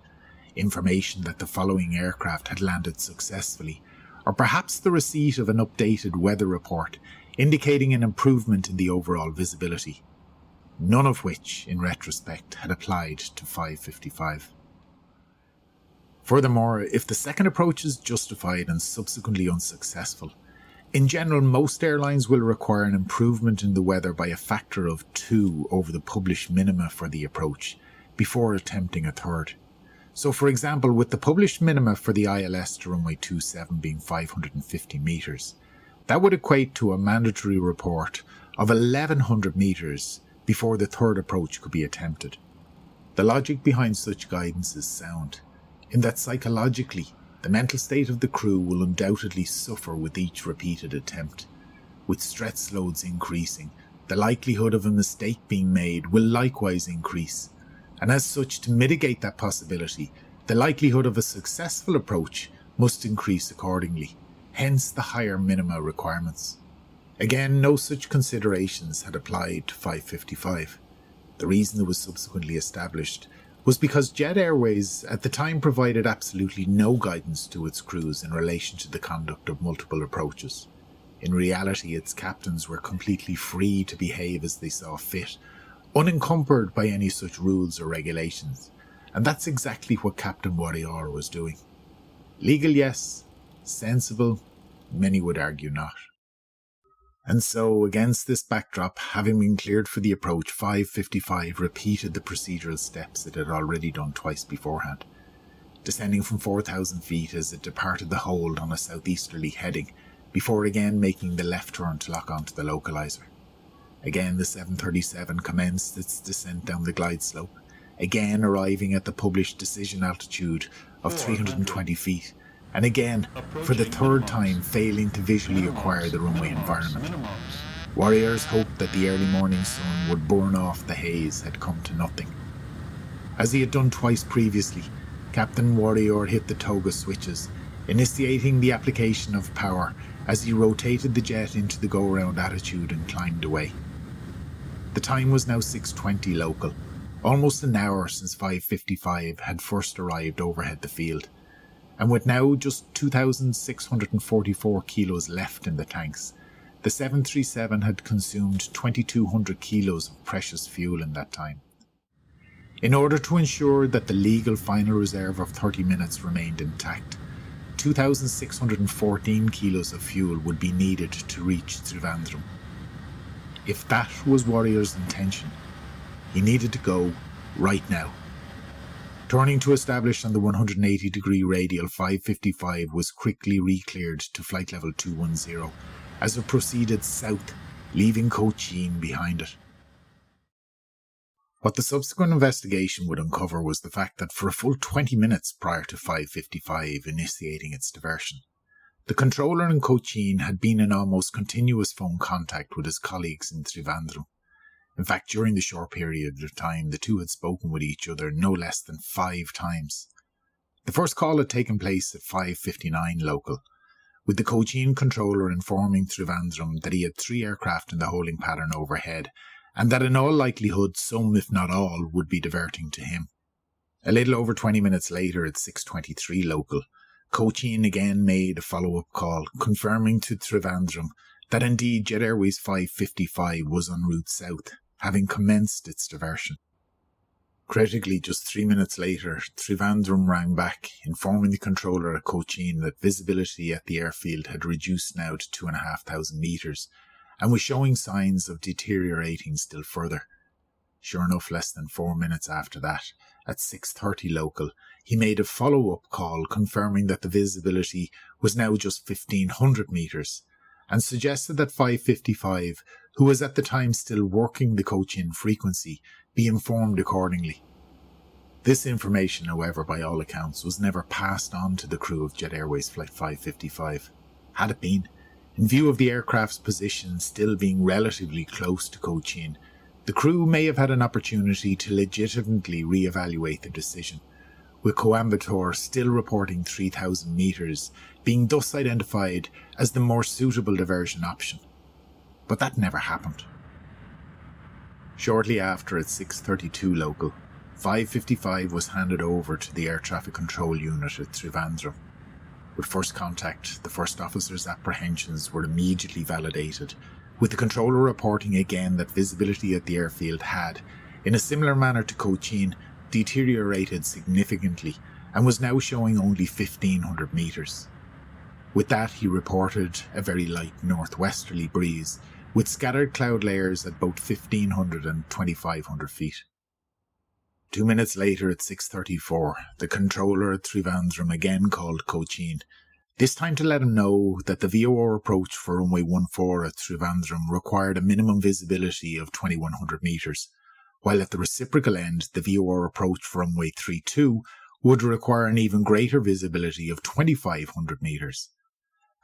information that the following aircraft had landed successfully, or perhaps the receipt of an updated weather report indicating an improvement in the overall visibility, none of which, in retrospect, had applied to 555. Furthermore, if the second approach is justified and subsequently unsuccessful, in general most airlines will require an improvement in the weather by a factor of 2 over the published minima for the approach before attempting a third. So for example, with the published minima for the ILS to runway 27 being 550 metres, that would equate to a mandatory report of 1,100 metres before the third approach could be attempted. The logic behind such guidance is sound, in that psychologically, the mental state of the crew will undoubtedly suffer with each repeated attempt. With stress loads increasing, the likelihood of a mistake being made will likewise increase, and as such, to mitigate that possibility, the likelihood of a successful approach must increase accordingly, hence the higher minima requirements. Again, no such considerations had applied to 555. The reason it was subsequently established was because Jet Airways at the time provided absolutely no guidance to its crews in relation to the conduct of multiple approaches. In reality, its captains were completely free to behave as they saw fit, unencumbered by any such rules or regulations, and that's exactly what Captain Warrior was doing. Legal, yes. Sensible, many would argue not. And so, against this backdrop, having been cleared for the approach, 555 repeated the procedural steps it had already done twice beforehand, descending from 4,000 feet as it departed the hold on a southeasterly heading, before again making the left turn to lock onto the localizer. Again the 737 commenced its descent down the glide slope, again arriving at the published decision altitude of 320 feet, and again, for the third time, failing to visually acquire the runway environment. Warrior's hope that the early morning sun would burn off the haze had come to nothing. As he had done twice previously, Captain Warrior hit the toga switches, initiating the application of power as he rotated the jet into the go-round attitude and climbed away. The time was now 6:20 local, almost an hour since 555 had first arrived overhead the field, and with now just 2,644 kilos left in the tanks, the 737 had consumed 2,200 kilos of precious fuel in that time. In order to ensure that the legal final reserve of 30 minutes remained intact, 2,614 kilos of fuel would be needed to reach Trivandrum. If that was Warrior's intention, he needed to go right now. Turning to establish on the 180-degree radial, 555 was quickly re-cleared to flight level 210 as it proceeded south, leaving Cochin behind it. What the subsequent investigation would uncover was the fact that for a full 20 minutes prior to 555 initiating its diversion, the controller in Cochin had been in almost continuous phone contact with his colleagues in Trivandrum. In fact, during the short period of time, the two had spoken with each other no less than 5 times. The first call had taken place at 5:59 local, with the Cochin controller informing Trivandrum that he had 3 aircraft in the holding pattern overhead, and that in all likelihood some, if not all, would be diverting to him. A little over 20 minutes later, at 6:23 local, Cochin again made a follow-up call, confirming to Trivandrum that indeed Jet Airways 555 was en route south, having commenced its diversion. Critically, just 3 minutes later, Trivandrum rang back, informing the controller at Cochin that visibility at the airfield had reduced now to 2,500 metres, and was showing signs of deteriorating still further. Sure enough, less than 4 minutes after that, at 6:30 local, he made a follow-up call confirming that the visibility was now just 1,500 metres, and suggested that 555, who was at the time still working the Cochin frequency, be informed accordingly. This information, however, by all accounts, was never passed on to the crew of Jet Airways Flight 555. Had it been, in view of the aircraft's position still being relatively close to Cochin, the crew may have had an opportunity to legitimately re-evaluate the decision, with Coimbatore still reporting 3,000 metres, being thus identified as the more suitable diversion option. But that never happened. Shortly after, at 6:32 local, 555 was handed over to the air traffic control unit at Trivandrum. With first contact, the first officer's apprehensions were immediately validated, with the controller reporting again that visibility at the airfield had, in a similar manner to Cochin, deteriorated significantly and was now showing only 1,500 metres. With that, he reported a very light northwesterly breeze, with scattered cloud layers at both 1,500 and 2,500 feet. 2 minutes later, at 6:34, the controller at Trivandrum again called Cochin, this time to let him know that the VOR approach for runway 14 at Trivandrum required a minimum visibility of 2,100 metres, while at the reciprocal end, the VOR approach for runway 32 would require an even greater visibility of 2,500 metres.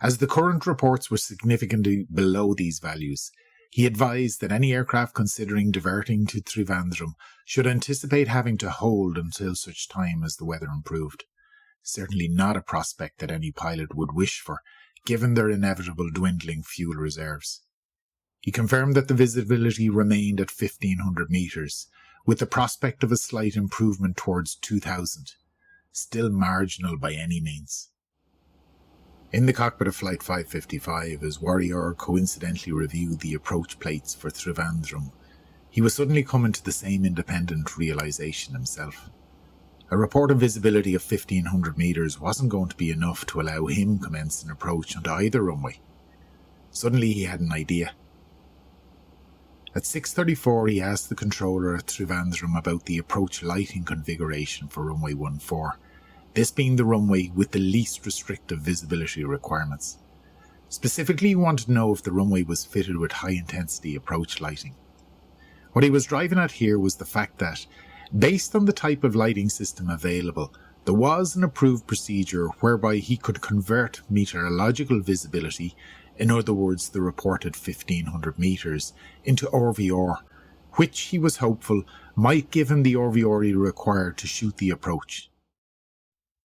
As the current reports were significantly below these values, he advised that any aircraft considering diverting to Trivandrum should anticipate having to hold until such time as the weather improved. Certainly not a prospect that any pilot would wish for, given their inevitable dwindling fuel reserves. He confirmed that the visibility remained at 1,500 metres, with the prospect of a slight improvement towards 2,000, still marginal by any means. In the cockpit of Flight 555, as Warrior coincidentally reviewed the approach plates for Trivandrum, he was suddenly coming to the same independent realisation himself. A reported visibility of 1,500 metres wasn't going to be enough to allow him commence an approach onto either runway. Suddenly he had an idea. At 6:34 he asked the controller at Trivandrum about the approach lighting configuration for runway 14, this being the runway with the least restrictive visibility requirements. Specifically, he wanted to know if the runway was fitted with high-intensity approach lighting. What he was driving at here was the fact that, based on the type of lighting system available, there was an approved procedure whereby he could convert meteorological visibility, in other words the reported 1500 metres, into RVR, which he was hopeful might give him the RVR he required to shoot the approach.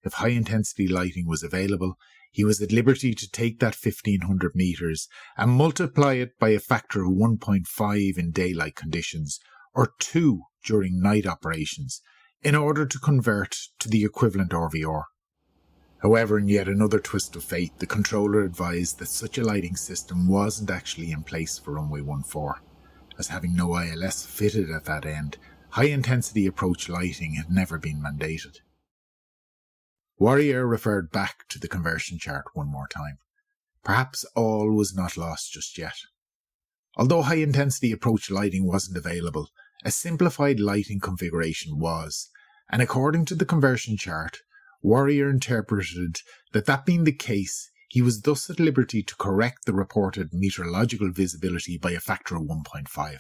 If high-intensity lighting was available, he was at liberty to take that 1500 metres and multiply it by a factor of 1.5 in daylight conditions, or 2 during night operations, in order to convert to the equivalent RVR. However, in yet another twist of fate, the controller advised that such a lighting system wasn't actually in place for runway 14, as having no ILS fitted at that end, high-intensity approach lighting had never been mandated. Warrior referred back to the conversion chart one more time. Perhaps all was not lost just yet. Although high-intensity approach lighting wasn't available, a simplified lighting configuration was, and according to the conversion chart, Warrior interpreted that being the case, he was thus at liberty to correct the reported meteorological visibility by a factor of 1.5.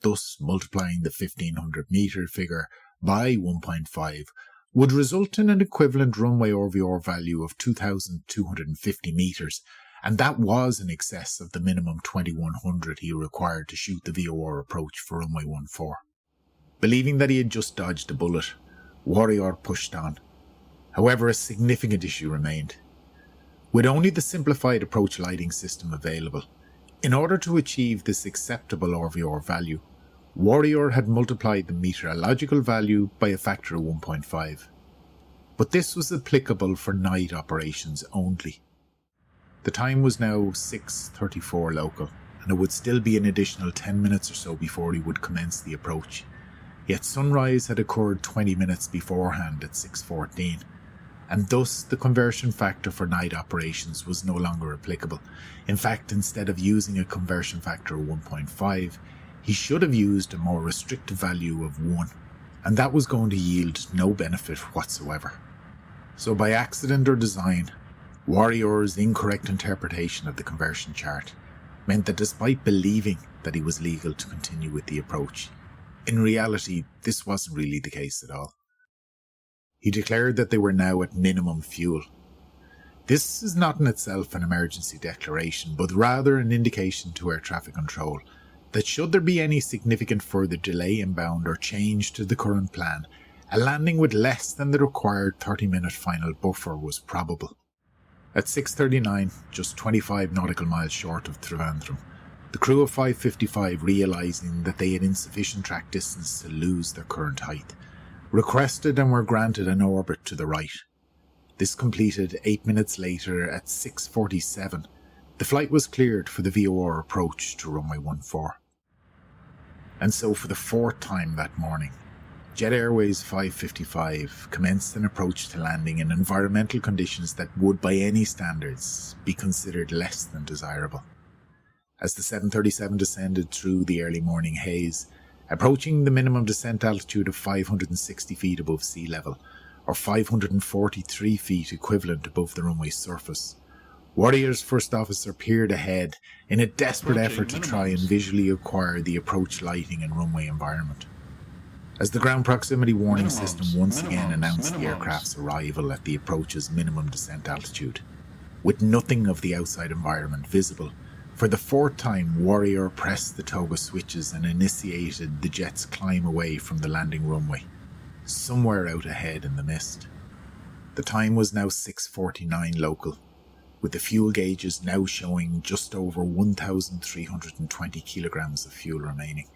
Thus, multiplying the 1500 metre figure by 1.5 would result in an equivalent runway RVR value of 2,250 metres, and that was in excess of the minimum 2100 he required to shoot the VOR approach for runway 14. Believing that he had just dodged a bullet, Warrior pushed on. However, a significant issue remained. With only the simplified approach lighting system available, in order to achieve this acceptable RVR value, Warrior had multiplied the meteorological value by a factor of 1.5. But this was applicable for night operations only. The time was now 6:34 local, and it would still be an additional 10 minutes or so before he would commence the approach. Yet sunrise had occurred 20 minutes beforehand at 6:14, and thus the conversion factor for night operations was no longer applicable. In fact, instead of using a conversion factor of 1.5, he should have used a more restrictive value of 1, and that was going to yield no benefit whatsoever. So by accident or design, Warrior's incorrect interpretation of the conversion chart meant that despite believing that he was legal to continue with the approach, in reality this wasn't really the case at all. He declared that they were now at minimum fuel. This is not in itself an emergency declaration, but rather an indication to air traffic control that should there be any significant further delay inbound or change to the current plan, a landing with less than the required 30-minute final buffer was probable. At 6:39, just 25 nautical miles short of Trivandrum, the crew of 555, realising that they had insufficient track distance to lose their current height, requested and were granted an orbit to the right. This completed 8 minutes later at 6:47. The flight was cleared for the VOR approach to runway 14. And so for the fourth time that morning, Jet Airways 555 commenced an approach to landing in environmental conditions that would by any standards be considered less than desirable. As the 737 descended through the early morning haze, approaching the minimum descent altitude of 560 feet above sea level, or 543 feet equivalent above the runway surface, Warrior's first officer peered ahead in a desperate effort to try and visually acquire the approach lighting and runway environment. As the ground proximity warning system once again announced the aircraft's arrival at the approach's minimum descent altitude, with nothing of the outside environment visible, for the fourth time Warrior pressed the toga switches and initiated the jet's climb away from the landing runway, somewhere out ahead in the mist. The time was now 6:49 local, with the fuel gauges now showing just over 1,320 kilograms of fuel remaining.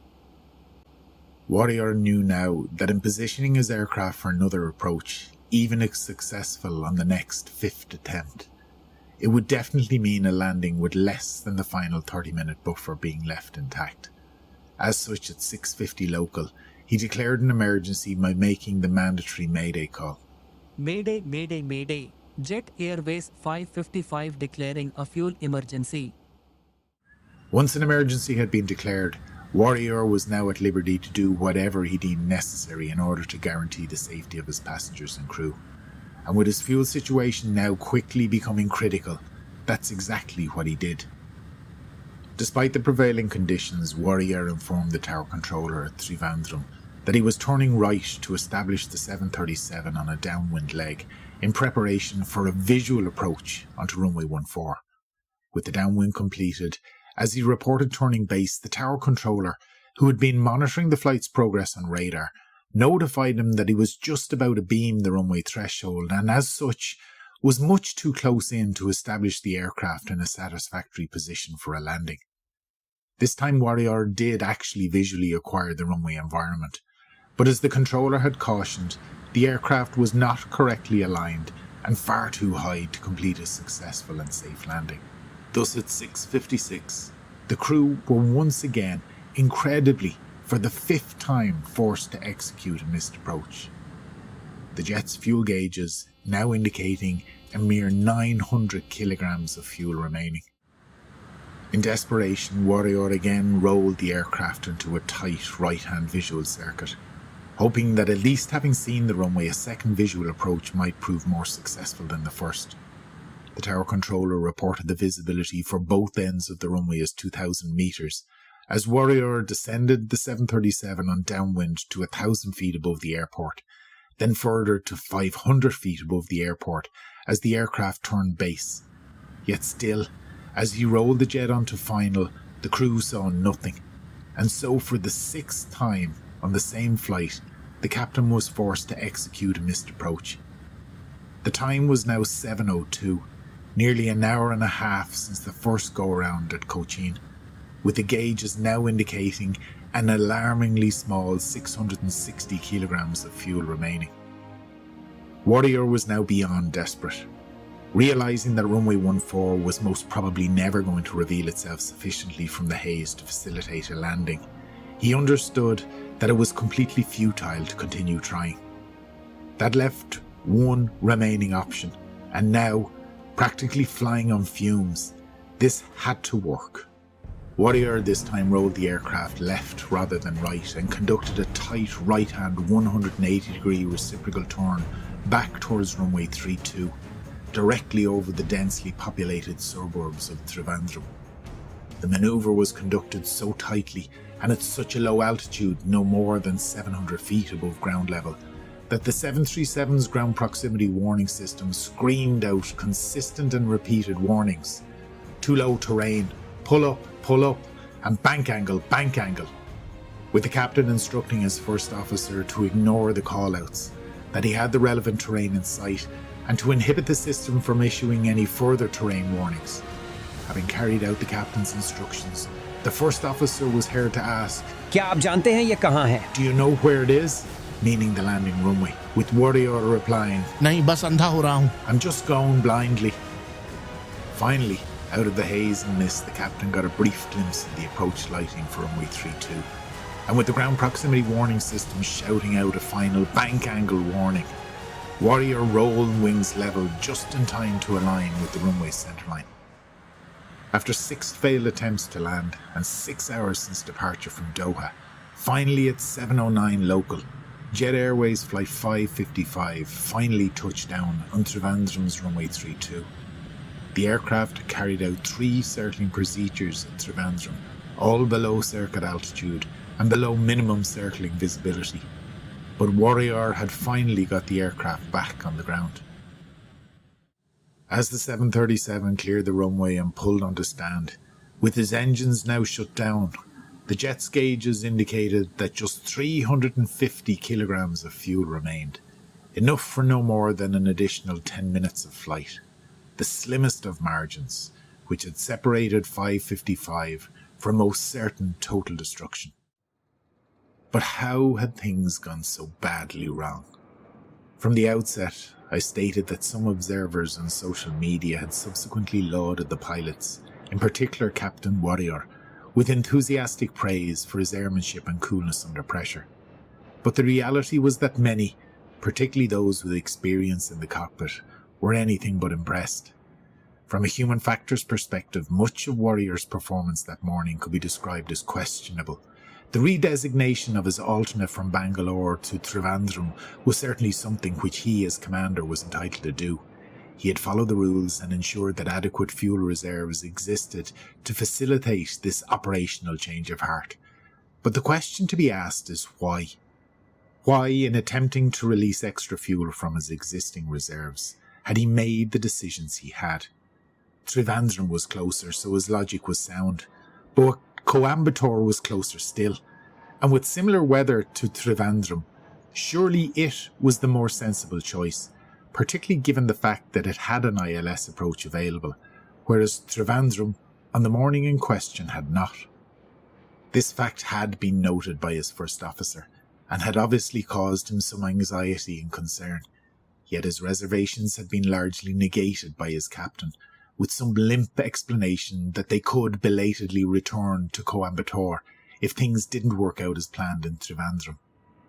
Warrior knew now that in positioning his aircraft for another approach, even if successful on the next fifth attempt, it would definitely mean a landing with less than the final 30-minute buffer being left intact. As such, at 6:50 local, he declared an emergency by making the mandatory Mayday call. Mayday, Mayday, Mayday. Jet Airways 555 declaring a fuel emergency. Once an emergency had been declared, Warrior was now at liberty to do whatever he deemed necessary in order to guarantee the safety of his passengers and crew. And with his fuel situation now quickly becoming critical, that's exactly what he did. Despite the prevailing conditions, Warrior informed the tower controller at Trivandrum that he was turning right to establish the 737 on a downwind leg in preparation for a visual approach onto runway 14. With the downwind completed, as he reported turning base, the tower controller, who had been monitoring the flight's progress on radar, notified him that he was just about to beam the runway threshold and as such was much too close in to establish the aircraft in a satisfactory position for a landing. This time Warrior did actually visually acquire the runway environment, but as the controller had cautioned, the aircraft was not correctly aligned and far too high to complete a successful and safe landing. Thus at 6:56, the crew were once again, incredibly, for the 5th time forced to execute a missed approach. The jet's fuel gauges now indicating a mere 900 kilograms of fuel remaining. In desperation, Warrior again rolled the aircraft into a tight right-hand visual circuit, hoping that at least having seen the runway, a second visual approach might prove more successful than the first. The tower controller reported the visibility for both ends of the runway as 2,000 metres, as Warrior descended the 737 on downwind to 1,000 feet above the airport, then further to 500 feet above the airport as the aircraft turned base. Yet still, as he rolled the jet onto final, the crew saw nothing, and so for the 6th time on the same flight, the captain was forced to execute a missed approach. The time was now 7:02, nearly an hour and a half since the first go-around at Cochin, with the gauges now indicating an alarmingly small 660 kilograms of fuel remaining. Warrior was now beyond desperate. Realising that runway 14 was most probably never going to reveal itself sufficiently from the haze to facilitate a landing, he understood that it was completely futile to continue trying. That left one remaining option, and now, practically flying on fumes, this had to work. Warrior this time rolled the aircraft left rather than right and conducted a tight right-hand 180-degree reciprocal turn back towards runway 32, directly over the densely populated suburbs of Trivandrum. The manoeuvre was conducted so tightly and at such a low altitude, no more than 700 feet above ground level, that the 737's ground proximity warning system screamed out consistent and repeated warnings. Too low terrain, pull up, and bank angle, with the captain instructing his first officer to ignore the call-outs, that he had the relevant terrain in sight, and to inhibit the system from issuing any further terrain warnings. Having carried out the captain's instructions, the first officer was heard to ask, क्या आप जानते हैं ये कहाँ है? "Do you know where it is?" meaning the landing runway, with Warrior replying, नहीं बस अंधा हो रहा हूँ. "I'm just going blindly." Finally, out of the haze and mist, the captain got a brief glimpse of the approach lighting for runway 32, and with the ground proximity warning system shouting out a final bank angle warning, Warrior rolled wings level just in time to align with the runway's centerline. After 6 failed attempts to land and 6 hours since departure from Doha, finally at 7:09 local, Jet Airways Flight 555 finally touched down on Trivandrum's runway 32. The aircraft carried out 3 circling procedures at Trivandrum, all below circuit altitude and below minimum circling visibility. But Warrior had finally got the aircraft back on the ground. As the 737 cleared the runway and pulled onto stand, with his engines now shut down, the jet's gauges indicated that just 350 kilograms of fuel remained, enough for no more than an additional 10 minutes of flight, the slimmest of margins, which had separated 555 from most certain total destruction. But how had things gone so badly wrong? From the outset, I stated that some observers on social media had subsequently lauded the pilots, in particular Captain Warrior, with enthusiastic praise for his airmanship and coolness under pressure. But the reality was that many, particularly those with experience in the cockpit, were anything but impressed. From a human factors perspective, much of Warrior's performance that morning could be described as questionable. The redesignation of his alternate from Bangalore to Trivandrum was certainly something which he as commander was entitled to do. He had followed the rules and ensured that adequate fuel reserves existed to facilitate this operational change of heart. But the question to be asked is why? Why, in attempting to release extra fuel from his existing reserves, had he made the decisions he had? Trivandrum was closer, so his logic was sound. But Coimbatore was closer still, and with similar weather to Trivandrum, surely it was the more sensible choice, particularly given the fact that it had an ILS approach available, whereas Trivandrum, on the morning in question, had not. This fact had been noted by his first officer, and had obviously caused him some anxiety and concern, yet his reservations had been largely negated by his captain, with some limp explanation that they could belatedly return to Coimbatore if things didn't work out as planned in Trivandrum.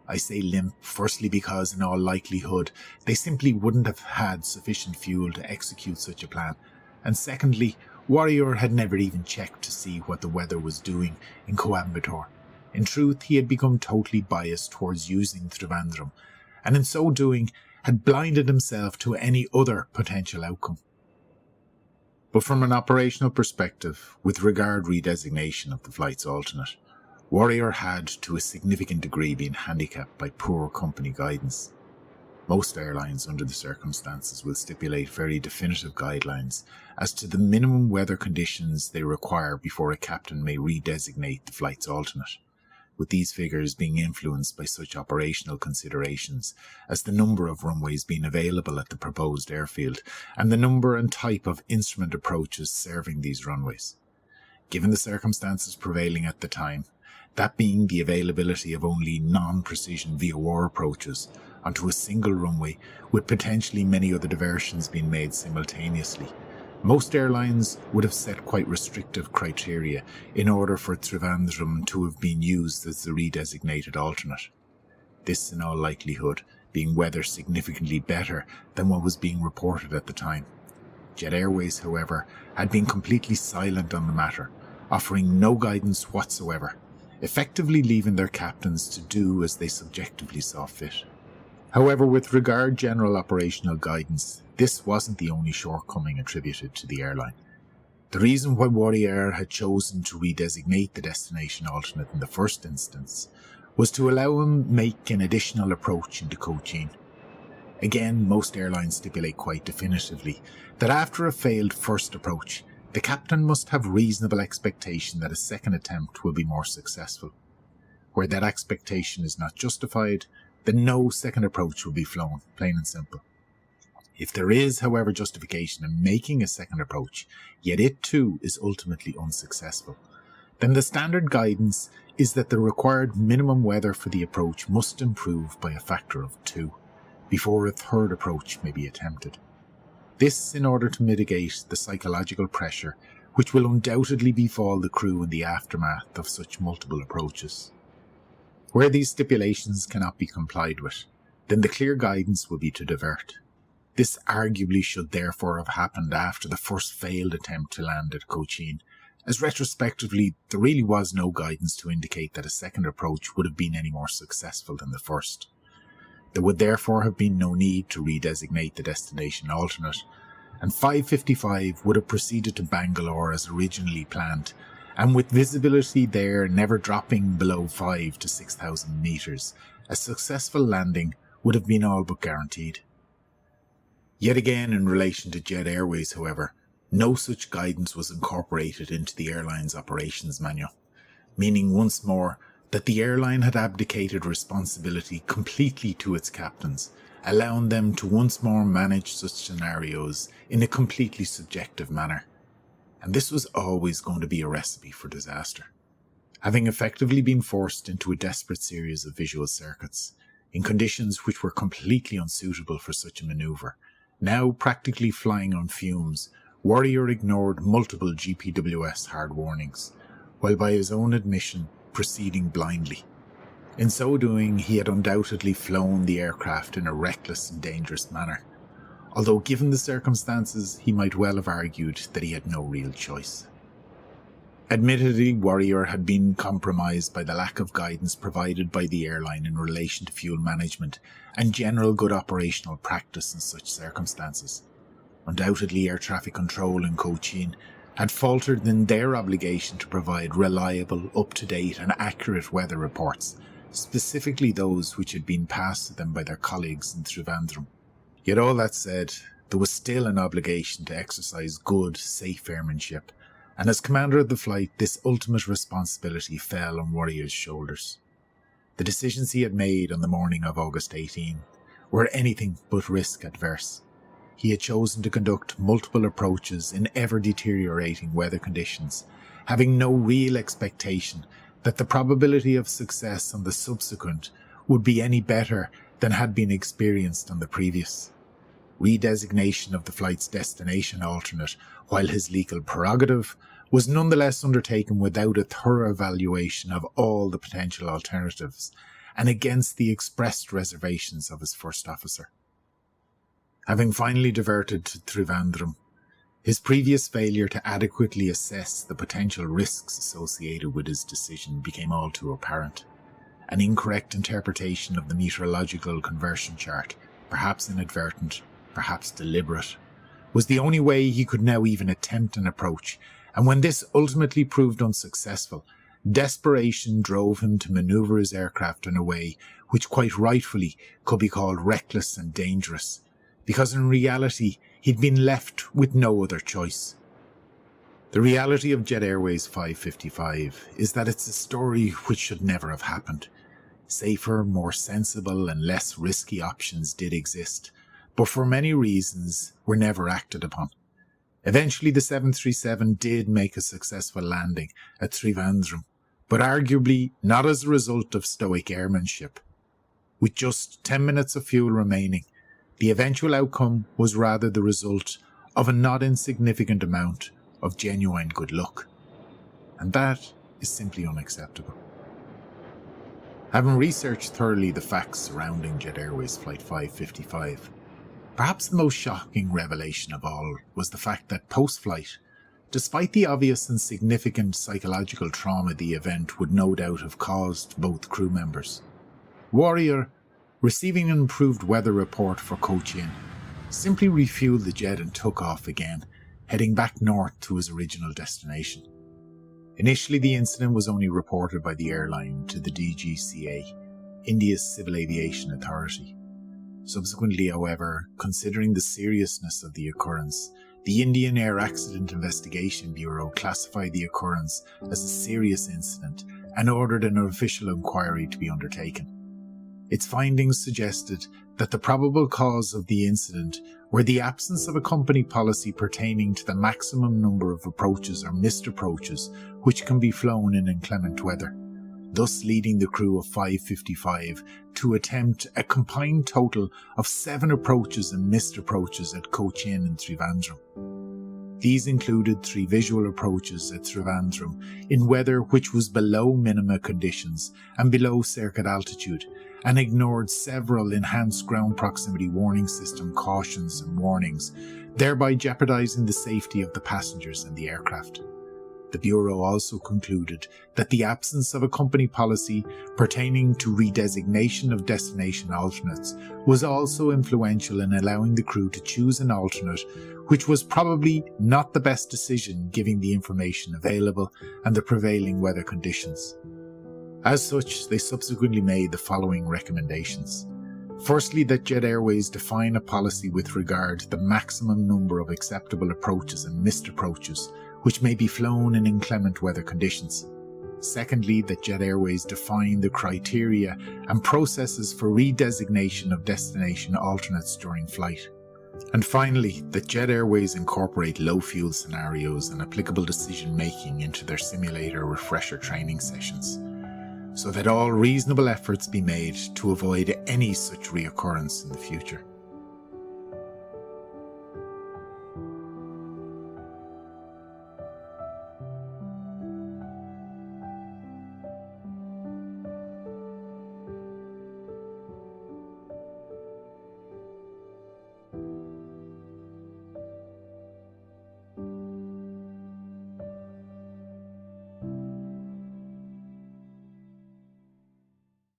I say limp, firstly because in all likelihood they simply wouldn't have had sufficient fuel to execute such a plan, and secondly, Warrior had never even checked to see what the weather was doing in Coimbatore. In truth, he had become totally biased towards using Trivandrum, and in so doing had blinded himself to any other potential outcome. But from an operational perspective, with regard redesignation of the flight's alternate, Warrior had to a significant degree been handicapped by poor company guidance. Most airlines under the circumstances will stipulate very definitive guidelines as to the minimum weather conditions they require before a captain may redesignate the flight's alternate, with these figures being influenced by such operational considerations as the number of runways being available at the proposed airfield and the number and type of instrument approaches serving these runways. Given the circumstances prevailing at the time, that being the availability of only non-precision VOR approaches onto a single runway with potentially many other diversions being made simultaneously, most airlines would have set quite restrictive criteria in order for Trivandrum to have been used as the redesignated alternate. This, in all likelihood, being weather significantly better than what was being reported at the time. Jet Airways, however, had been completely silent on the matter, offering no guidance whatsoever, effectively leaving their captains to do as they subjectively saw fit. However, with regard general operational guidance, this wasn't the only shortcoming attributed to the airline. The reason why Warrior had chosen to redesignate the destination alternate in the first instance was to allow him make an additional approach into Cochin. Again, most airlines stipulate quite definitively that after a failed first approach, the captain must have reasonable expectation that a second attempt will be more successful. Where that expectation is not justified, then no second approach will be flown, plain and simple. If there is, however, justification in making a second approach, yet it too is ultimately unsuccessful, then the standard guidance is that the required minimum weather for the approach must improve by a factor of 2, before a third approach may be attempted. This in order to mitigate the psychological pressure which will undoubtedly befall the crew in the aftermath of such multiple approaches. Where these stipulations cannot be complied with, then the clear guidance will be to divert. This arguably should therefore have happened after the first failed attempt to land at Cochin, as retrospectively there really was no guidance to indicate that a second approach would have been any more successful than the first. There would therefore have been no need to redesignate the destination alternate, and 555 would have proceeded to Bangalore as originally planned, and with visibility there never dropping below 5 to 6,000 metres, a successful landing would have been all but guaranteed. Yet again, in relation to Jet Airways, however, no such guidance was incorporated into the airline's operations manual, meaning once more that the airline had abdicated responsibility completely to its captains, allowing them to once more manage such scenarios in a completely subjective manner. And this was always going to be a recipe for disaster. Having effectively been forced into a desperate series of visual circuits, in conditions which were completely unsuitable for such a manoeuvre, now practically flying on fumes, Warrior ignored multiple GPWS hard warnings, while by his own admission proceeding blindly. In so doing, he had undoubtedly flown the aircraft in a reckless and dangerous manner. although given the circumstances, he might well have argued that he had no real choice. Admittedly, Warrior had been compromised by the lack of guidance provided by the airline in relation to fuel management and general good operational practice in such circumstances. Undoubtedly, air traffic control in Cochin had faltered in their obligation to provide reliable, up-to-date and accurate weather reports, specifically those which had been passed to them by their colleagues in Trivandrum. Yet all that said, there was still an obligation to exercise good, safe airmanship, and as commander of the flight, this ultimate responsibility fell on Warrior's shoulders. The decisions he had made on the morning of August 18 were anything but risk adverse. He had chosen to conduct multiple approaches in ever-deteriorating weather conditions, having no real expectation that the probability of success on the subsequent would be any better than had been experienced on the previous. Redesignation of the flight's destination alternate, while his legal prerogative, was nonetheless undertaken without a thorough evaluation of all the potential alternatives and against the expressed reservations of his first officer. Having finally diverted to Trivandrum, his previous failure to adequately assess the potential risks associated with his decision became all too apparent. An incorrect interpretation of the meteorological conversion chart, perhaps inadvertent, perhaps deliberate, was the only way he could now even attempt an approach, and when this ultimately proved unsuccessful, desperation drove him to manoeuvre his aircraft in a way which quite rightfully could be called reckless and dangerous, because in reality he'd been left with no other choice. The reality of Jet Airways 555 is that it's a story which should never have happened. Safer, more sensible and less risky options did exist, but for many reasons were never acted upon. Eventually the 737 did make a successful landing at Trivandrum, but arguably not as a result of stoic airmanship. With just 10 minutes of fuel remaining, the eventual outcome was rather the result of a not insignificant amount of genuine good luck. And that is simply unacceptable. Having researched thoroughly the facts surrounding Jet Airways Flight 555, perhaps the most shocking revelation of all was the fact that post-flight, despite the obvious and significant psychological trauma the event would no doubt have caused both crew members, Warrior, receiving an improved weather report for Cochin, simply refueled the jet and took off again, heading back north to his original destination. Initially, the incident was only reported by the airline to the DGCA, India's Civil Aviation Authority. Subsequently, however, considering the seriousness of the occurrence, the Indian Air Accident Investigation Bureau classified the occurrence as a serious incident and ordered an official inquiry to be undertaken. Its findings suggested that the probable cause of the incident were the absence of a company policy pertaining to the maximum number of approaches or missed approaches which can be flown in inclement weather, thus leading the crew of 555 to attempt a combined total of 7 approaches and missed approaches at Cochin and Trivandrum. These included 3 visual approaches at Trivandrum in weather which was below minima conditions and below circuit altitude, and ignored several enhanced ground proximity warning system cautions and warnings, thereby jeopardizing the safety of the passengers and the aircraft. The Bureau also concluded that the absence of a company policy pertaining to redesignation of destination alternates was also influential in allowing the crew to choose an alternate which was probably not the best decision given the information available and the prevailing weather conditions. As such, they subsequently made the following recommendations. Firstly, that Jet Airways define a policy with regard to the maximum number of acceptable approaches and missed approaches which may be flown in inclement weather conditions. Secondly, that Jet Airways define the criteria and processes for redesignation of destination alternates during flight. And finally, that Jet Airways incorporate low fuel scenarios and applicable decision making into their simulator refresher training sessions, so that all reasonable efforts be made to avoid any such reoccurrence in the future.